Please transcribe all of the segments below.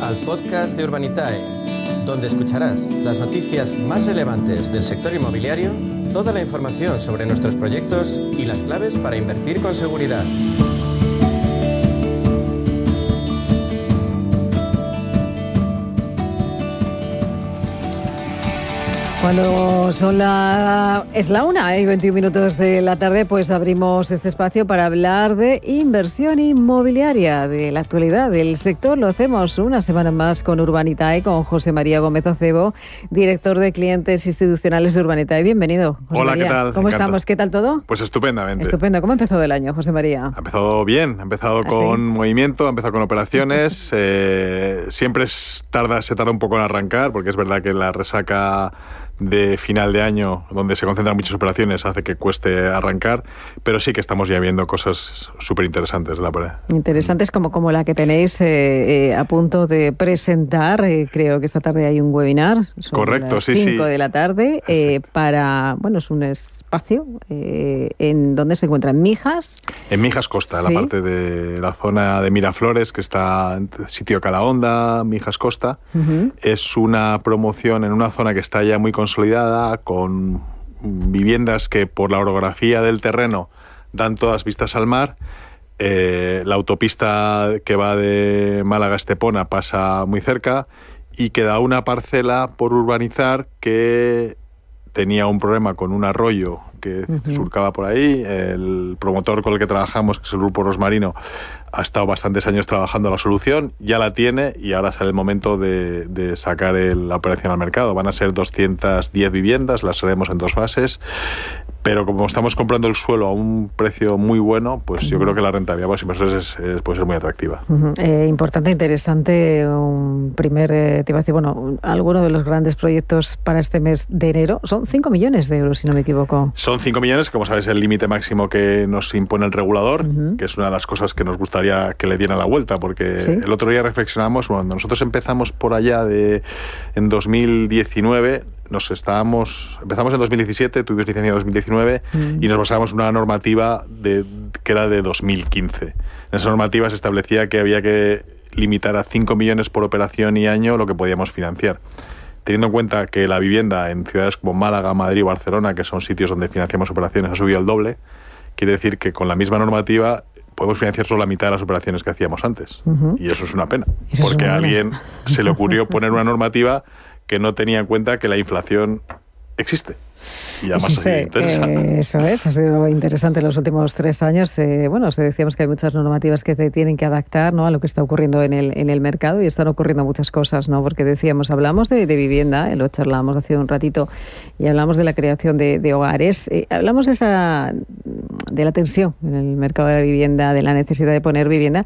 al podcast de Urbanitae, donde escucharás las noticias más relevantes del sector inmobiliario, toda la información sobre nuestros proyectos y las claves para invertir con seguridad. Cuando es la 1:21 de la tarde, pues abrimos este espacio para hablar de inversión inmobiliaria, de la actualidad del sector. Lo hacemos una semana más con Urbanitae, con José María Gómez Acebo, director de clientes institucionales de Urbanitae. Bienvenido, José Hola, María. ¿qué tal? ¿Cómo estamos? ¿Qué tal todo? Pues estupendamente. Estupendo. ¿Cómo ha empezado el año, José María? Ha empezado bien, ha empezado con movimiento, ha empezado con operaciones. Siempre se tarda un poco en arrancar, porque es verdad que la resaca de final de año, donde se concentran muchas operaciones, hace que cueste arrancar, pero sí que estamos ya viendo cosas súper interesantes. Interesantes como la que tenéis a punto de presentar. Creo que esta tarde hay un webinar sobre Correcto, las 5 de la tarde para, es un espacio en donde se encuentra en Mijas. En Mijas Costa, la parte de la zona de Miraflores, que está en sitio Calahonda, Mijas Costa. Uh-huh. Es una promoción en una zona que está ya muy consolidada, con viviendas que por la orografía del terreno dan todas vistas al mar. La autopista que va de Málaga a Estepona pasa muy cerca y queda una parcela por urbanizar que tenía un problema con un arroyo que surcaba por ahí. El promotor con el que trabajamos, que es el Grupo Rosmarino, ha estado bastantes años trabajando la solución, ya la tiene y ahora sale el momento de sacar la operación al mercado. Van a ser 210 viviendas, las haremos en 2 fases, pero como estamos comprando el suelo a un precio muy bueno, pues yo creo que la rentabilidad para los inversores puede ser muy atractiva. Importante, interesante, un primer, te iba a decir, alguno de los grandes proyectos para este mes de enero, son 5 millones de euros, si no me equivoco. Son 5 millones, como sabes, el límite máximo que nos impone el regulador, que es una de las cosas que nos gustaría que le dieran la vuelta, porque el otro día reflexionamos, cuando nosotros empezamos por allá en 2019, empezamos en 2017, tuvimos licencia en 2019 y nos basábamos en una normativa que era de 2015. En esa normativa se establecía que había que limitar a 5 millones por operación y año lo que podíamos financiar. Teniendo en cuenta que la vivienda en ciudades como Málaga, Madrid, Barcelona, que son sitios donde financiamos operaciones, ha subido el doble, quiere decir que con la misma normativa podemos financiar solo la mitad de las operaciones que hacíamos antes. Y eso es una pena, porque a alguien se le ocurrió poner una normativa que no tenía en cuenta que la inflación existe. Y además ha sido interesante. Eso es, ha sido interesante en los últimos 3 años. Decíamos que hay muchas normativas que se tienen que adaptar, ¿no?, a lo que está ocurriendo en el mercado, y están ocurriendo muchas cosas, ¿no? Porque hablamos de vivienda, lo charlábamos hace un ratito, y hablamos de la creación de hogares. Hablamos de la tensión en el mercado de vivienda, de la necesidad de poner vivienda.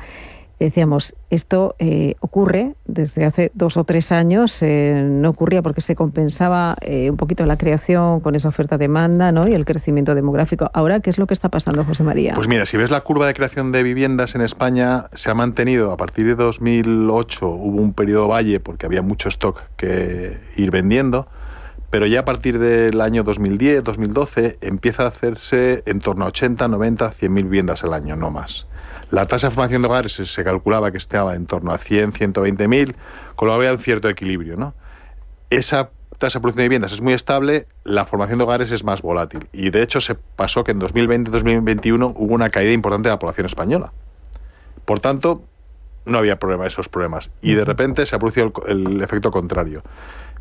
Decíamos, esto ocurre desde hace 2 o 3 años, no ocurría porque se compensaba un poquito la creación con esa oferta-demanda, ¿no?, y el crecimiento demográfico. Ahora, ¿qué es lo que está pasando, José María? Pues mira, si ves la curva de creación de viviendas en España, se ha mantenido a partir de 2008, hubo un periodo valle porque había mucho stock que ir vendiendo, pero ya a partir del año 2010, 2012, empieza a hacerse en torno a 80, 90, 100.000 viviendas al año, no más. La tasa de formación de hogares se calculaba que estaba en torno a 100, 120.000, con lo que había un cierto equilibrio, ¿no? Esa tasa de producción de viviendas es muy estable, la formación de hogares es más volátil. Y de hecho se pasó que en 2020-2021 hubo una caída importante de la población española. Por tanto, no había esos problemas. Y de repente se ha producido el efecto contrario.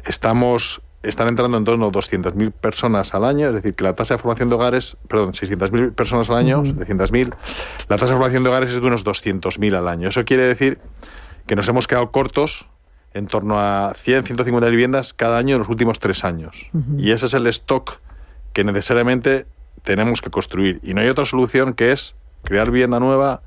Están entrando en torno a 200.000 personas al año, es decir, que la tasa de formación de hogares, 600.000 personas al año, 700.000, la tasa de formación de hogares es de unos 200.000 al año. Eso quiere decir que nos hemos quedado cortos en torno a 100, 150 viviendas cada año en los últimos 3 años. Y ese es el stock que necesariamente tenemos que construir. Y no hay otra solución que es crear vivienda nueva,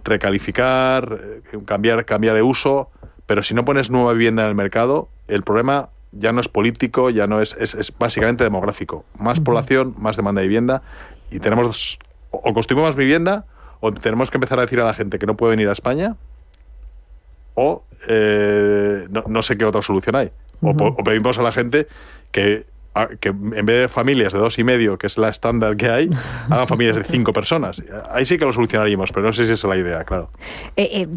recalificar, cambiar de uso, pero si no pones nueva vivienda en el mercado, el problema ya no es político, ya no es básicamente demográfico. Más población, más demanda de vivienda, y tenemos o construimos más vivienda, o tenemos que empezar a decir a la gente que no puede venir a España, o no sé qué otra solución hay. O pedimos a la gente que que en vez de familias de 2,5, que es la estándar que hay, hagan familias de 5 personas. Ahí sí que lo solucionaríamos, pero no sé si esa es la idea, claro.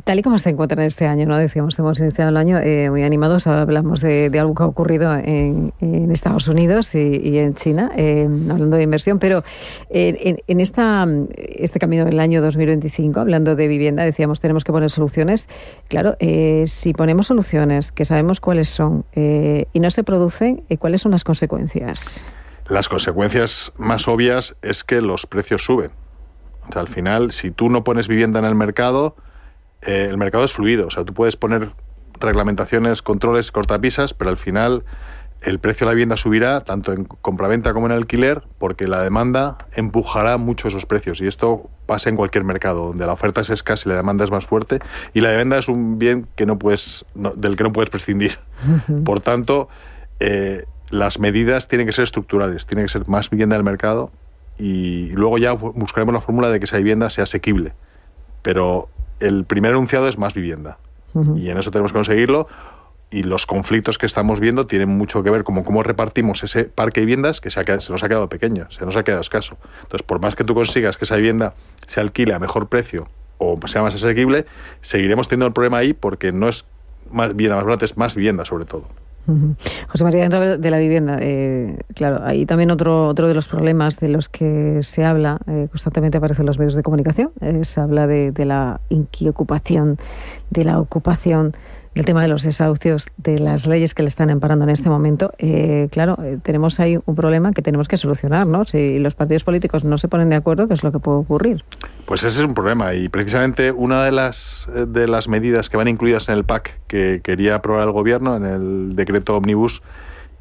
Tal y como se encuentran este año, ¿no? Decíamos, hemos iniciado el año muy animados. Ahora hablamos de algo que ha ocurrido en Estados Unidos y en China, hablando de inversión, pero en este camino del año 2025, hablando de vivienda, decíamos, tenemos que poner soluciones. Claro, si ponemos soluciones que sabemos cuáles son y no se producen, ¿cuáles son las consecuencias? Las consecuencias más obvias es que los precios suben. O sea, al final, si tú no pones vivienda en el mercado es fluido. O sea, tú puedes poner reglamentaciones, controles, cortapisas, pero al final el precio de la vivienda subirá tanto en compraventa como en alquiler, porque la demanda empujará mucho esos precios. Y esto pasa en cualquier mercado, donde la oferta es escasa y la demanda es más fuerte. Y la vivienda es un bien que del que no puedes prescindir. Uh-huh. Por tanto, las medidas tienen que ser estructurales, tiene que ser más vivienda del mercado y luego ya buscaremos la fórmula de que esa vivienda sea asequible. Pero el primer enunciado es más vivienda. Uh-huh. Y en eso tenemos que conseguirlo, y los conflictos que estamos viendo tienen mucho que ver con cómo repartimos ese parque de viviendas que se nos ha quedado pequeño, se nos ha quedado escaso. Entonces, por más que tú consigas que esa vivienda se alquile a mejor precio o sea más asequible, seguiremos teniendo el problema ahí, porque no es más vivienda más barata, es más vivienda sobre todo. Uh-huh. José María, dentro de la vivienda, claro, ahí también otro de los problemas de los que se habla, constantemente aparece en los medios de comunicación, se habla de la inquiocupación, de la ocupación, del tema de los desahucios, de las leyes que le están amparando en este momento. Tenemos ahí un problema que tenemos que solucionar, ¿no? Si los partidos políticos no se ponen de acuerdo, ¿qué es lo que puede ocurrir? Pues ese es un problema, y precisamente una de las medidas que van incluidas en el PAC que quería aprobar el Gobierno, en el decreto Omnibus,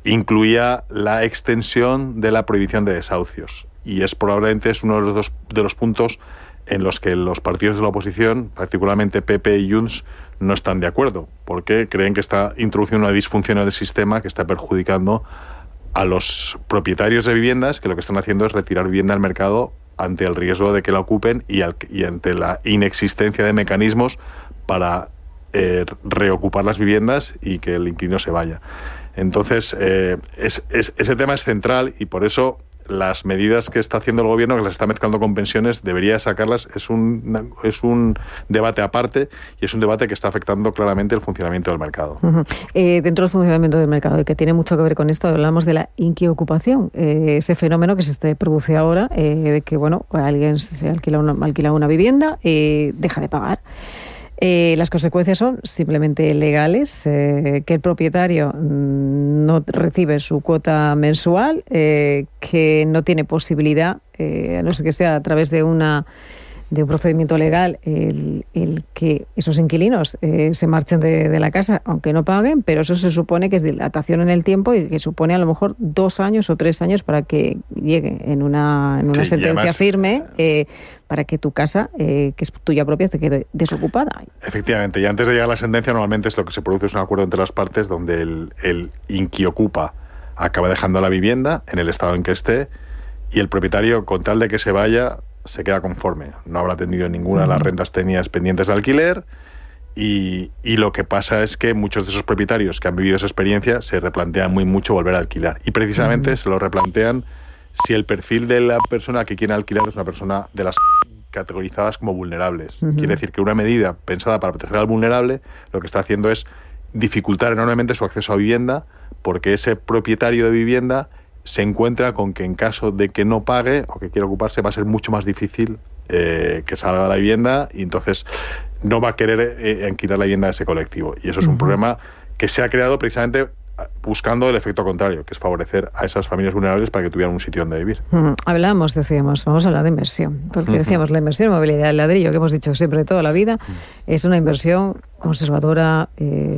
incluía la extensión de la prohibición de desahucios. Y probablemente es uno de los puntos en los que los partidos de la oposición, particularmente PP y Junts, no están de acuerdo, porque creen que está introduciendo una disfunción en el sistema que está perjudicando a los propietarios de viviendas, que lo que están haciendo es retirar vivienda del mercado ante el riesgo de que la ocupen y ante la inexistencia de mecanismos para reocupar las viviendas y que el inquilino se vaya. Entonces, ese tema es central, y por eso las medidas que está haciendo el Gobierno, que las está mezclando con pensiones, debería sacarlas. Es un debate aparte, y es un debate que está afectando claramente el funcionamiento del mercado. Uh-huh. Dentro del funcionamiento del mercado, y que tiene mucho que ver con esto, hablamos de la inquiocupación, ese fenómeno que se produce ahora, de que alguien se alquila una vivienda y deja de pagar. Las consecuencias son simplemente legales, que el propietario no recibe su cuota mensual, que no tiene posibilidad, a no ser que sea a través de un procedimiento legal, el que esos inquilinos se marchen de la casa aunque no paguen, pero eso se supone que es dilatación en el tiempo y que supone a lo mejor 2 años o 3 años para que llegue en una sentencia además, firme, para que tu casa, que es tuya propia, te quede desocupada. Efectivamente, y antes de llegar a la sentencia, normalmente lo que se produce es un acuerdo entre las partes donde el inquiocupa acaba dejando la vivienda en el estado en que esté, y el propietario, con tal de que se vaya, se queda conforme. No habrá atendido ninguna de las rentas tenidas pendientes de alquiler, y lo que pasa es que muchos de esos propietarios que han vivido esa experiencia se replantean muy mucho volver a alquilar, y precisamente se lo replantean si el perfil de la persona que quiere alquilar es una persona de las categorizadas como vulnerables. Uh-huh. Quiere decir que una medida pensada para proteger al vulnerable lo que está haciendo es dificultar enormemente su acceso a vivienda, porque ese propietario de vivienda se encuentra con que en caso de que no pague o que quiera ocuparse, va a ser mucho más difícil que salga de la vivienda, y entonces no va a querer alquilar la vivienda de ese colectivo. Y eso es un problema que se ha creado precisamente buscando el efecto contrario, que es favorecer a esas familias vulnerables para que tuvieran un sitio donde vivir. Decíamos, vamos a hablar de inversión, porque decíamos, la inversión en movilidad, el ladrillo, que hemos dicho siempre toda la vida, es una inversión conservadora,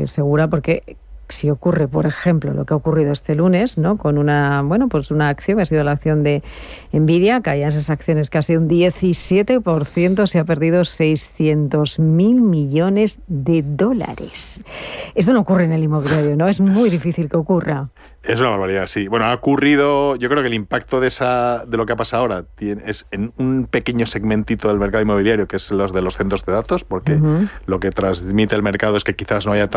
segura, porque si ocurre, por ejemplo, lo que ha ocurrido este lunes, ¿no? Con una acción, que ha sido la acción de Nvidia, caían esas acciones casi un 17%, se ha perdido 600.000 millones de dólares. Esto no ocurre en el inmobiliario, ¿no? Es muy difícil que ocurra. Es una barbaridad, sí. Bueno, ha ocurrido, yo creo que el impacto de lo que ha pasado ahora es en un pequeño segmentito del mercado inmobiliario, que es los de los centros de datos, porque lo que transmite el mercado es que quizás no haya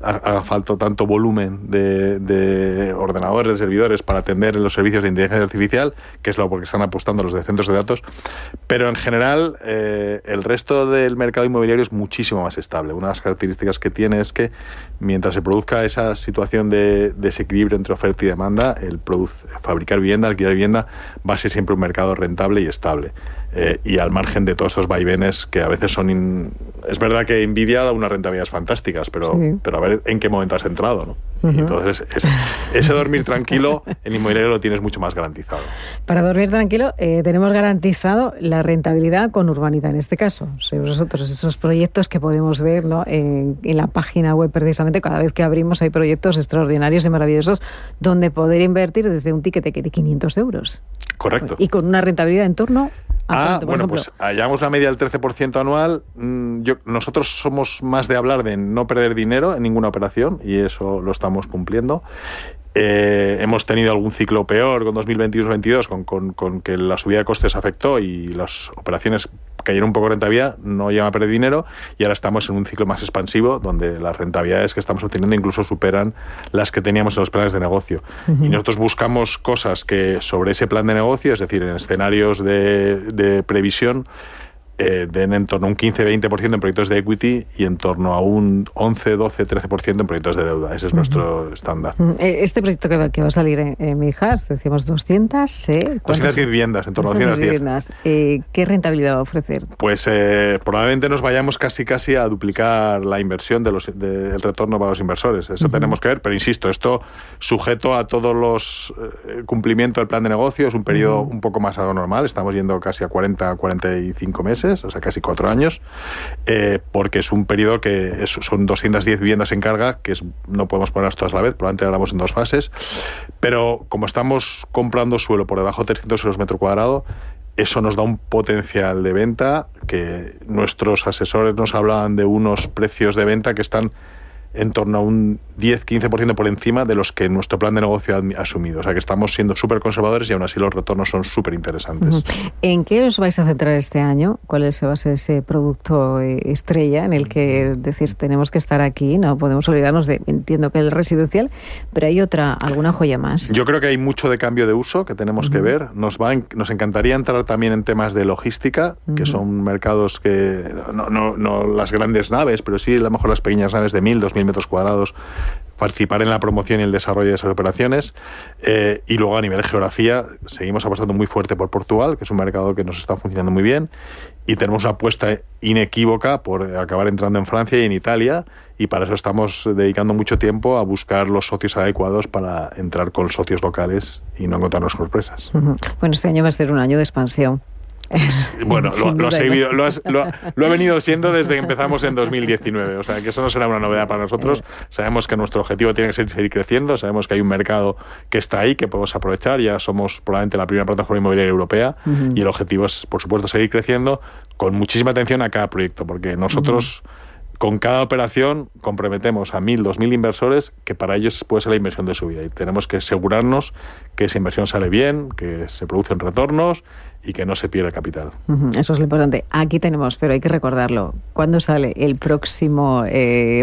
haga falta tanto volumen de ordenadores, de servidores para atender los servicios de inteligencia artificial, que es lo porque están apostando los de centros de datos. Pero en general, el resto del mercado inmobiliario es muchísimo más estable. Una de las características que tiene es que mientras se produzca esa situación de desequilibrio entre oferta y demanda, fabricar vivienda, alquilar vivienda, va a ser siempre un mercado rentable y estable. Y al margen de todos estos vaivenes que a veces son... Es verdad que Nvidia da unas rentabilidades fantásticas, pero a ver en qué momento has entrado, ¿no? Y entonces ese dormir tranquilo, el inmobiliario lo tienes mucho más garantizado. Para dormir tranquilo tenemos garantizado la rentabilidad con Urbanita, en este caso. Nosotros esos proyectos que podemos ver, ¿no? en la página web, precisamente, cada vez que abrimos hay proyectos extraordinarios y maravillosos donde poder invertir desde un ticket de 500 euros. Correcto. Y con una rentabilidad en torno a... Bueno, pues hallamos la media del 13% anual. Nosotros somos más de hablar de no perder dinero en ninguna operación, y eso lo estamos cumpliendo. Hemos tenido algún ciclo peor con 2021-22 con que la subida de costes afectó y las operaciones cayeron un poco de rentabilidad, no llegan a perder dinero, y ahora estamos en un ciclo más expansivo donde las rentabilidades que estamos obteniendo incluso superan las que teníamos en los planes de negocio. Y nosotros buscamos cosas que sobre ese plan de negocio, es decir, en escenarios de previsión, den en torno a un 15-20% en proyectos de equity y en torno a un 11-12-13% en proyectos de deuda. Ese es nuestro estándar. Este proyecto que va a salir en Mijas, decíamos 200... 210 viviendas, en torno a 210 viviendas. ¿Qué rentabilidad va a ofrecer? Pues probablemente nos vayamos casi a duplicar la inversión del retorno para los inversores. Eso tenemos que ver, pero insisto, esto sujeto a todos los cumplimientos del plan de negocio. Es un periodo un poco más a lo normal. Estamos yendo casi a 40-45 meses. O sea, casi 4 años, porque es un periodo que son 210 viviendas en carga, que no podemos ponerlas todas a la vez, probablemente hablamos en 2 fases, pero como estamos comprando suelo por debajo de 300 euros metro cuadrado, eso nos da un potencial de venta que nuestros asesores nos hablaban de unos precios de venta que están en torno a un 10-15% por encima de los que nuestro plan de negocio ha asumido. O sea que estamos siendo súper conservadores y aún así los retornos son súper interesantes. ¿En qué os vais a centrar este año? ¿Cuál va a ser ese producto estrella en el que decís tenemos que estar aquí? No podemos olvidarnos de, entiendo que el residencial, pero hay alguna joya más. Yo creo que hay mucho de cambio de uso que tenemos que ver. Nos encantaría entrar también en temas de logística, que son mercados que no las grandes naves, pero sí a lo mejor las pequeñas naves de 1.000, 2.000 metros cuadrados, participar en la promoción y el desarrollo de esas operaciones. Y luego a nivel de geografía seguimos apostando muy fuerte por Portugal, que es un mercado que nos está funcionando muy bien, y tenemos una apuesta inequívoca por acabar entrando en Francia y en Italia, y para eso estamos dedicando mucho tiempo a buscar los socios adecuados para entrar con socios locales y no encontrarnos sorpresas. Bueno, este año va a ser un año de expansión. Bueno, lo ha venido siendo desde que empezamos en 2019, o sea que eso no será una novedad para nosotros. Sabemos que nuestro objetivo tiene que ser seguir creciendo, sabemos que hay un mercado que está ahí, que podemos aprovechar, ya somos probablemente la primera plataforma inmobiliaria europea, y el objetivo es, por supuesto, seguir creciendo con muchísima atención a cada proyecto, porque nosotros con cada operación comprometemos a 1.000, 2.000 inversores, que para ellos puede ser la inversión de su vida, y tenemos que asegurarnos que esa inversión sale bien, que se producen retornos y que no se pierde capital. Eso es lo importante. Aquí tenemos, pero hay que recordarlo, ¿cuándo sale el próximo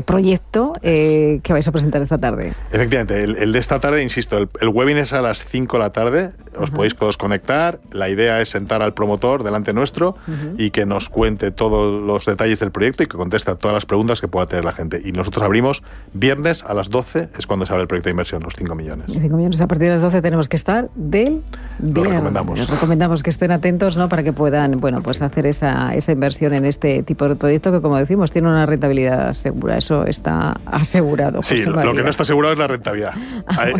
proyecto que vais a presentar esta tarde? Efectivamente, el de esta tarde, insisto, el webinar es a las 5 de la tarde, os podéis todos conectar, la idea es sentar al promotor delante nuestro y que nos cuente todos los detalles del proyecto y que conteste a todas las preguntas que pueda tener la gente. Y nosotros abrimos viernes a las 12, es cuando se abre el proyecto de inversión, los 5 millones. 5 millones, a partir de las 12 tenemos que estar Lo recomendamos. Les recomendamos que estén atentos, ¿no? Para que puedan, pues hacer esa inversión en este tipo de proyecto que, como decimos, tiene una rentabilidad segura. Eso está asegurado. Sí, lo que no está asegurado es la rentabilidad.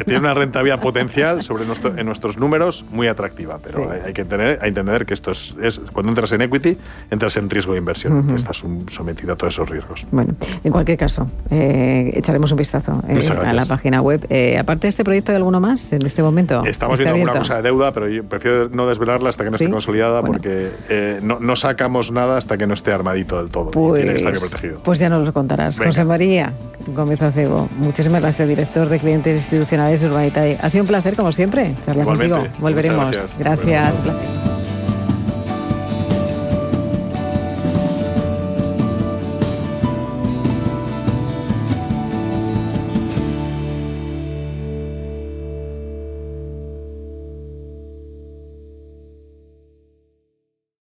Tiene una rentabilidad potencial en nuestros números muy atractiva, pero hay que entender que esto es cuando entras en equity, entras en riesgo de inversión. Estás sometido a todos esos riesgos. complejos. Bueno, en cualquier caso, echaremos un vistazo a la página web. Aparte de este proyecto, ¿hay alguno más en este momento? Estamos viendo alguna cosa de deuda, pero yo prefiero no desvelarla hasta que no esté consolidada, porque no sacamos nada hasta que no esté armadito del todo. Pues, y tiene que estar bien protegido. Pues ya nos lo contarás. Venga. José María Gómez Acebo, muchísimas gracias, director de clientes institucionales de Urbanitae. Ha sido un placer, como siempre, charlar contigo. Volveremos. Gracias. Placer.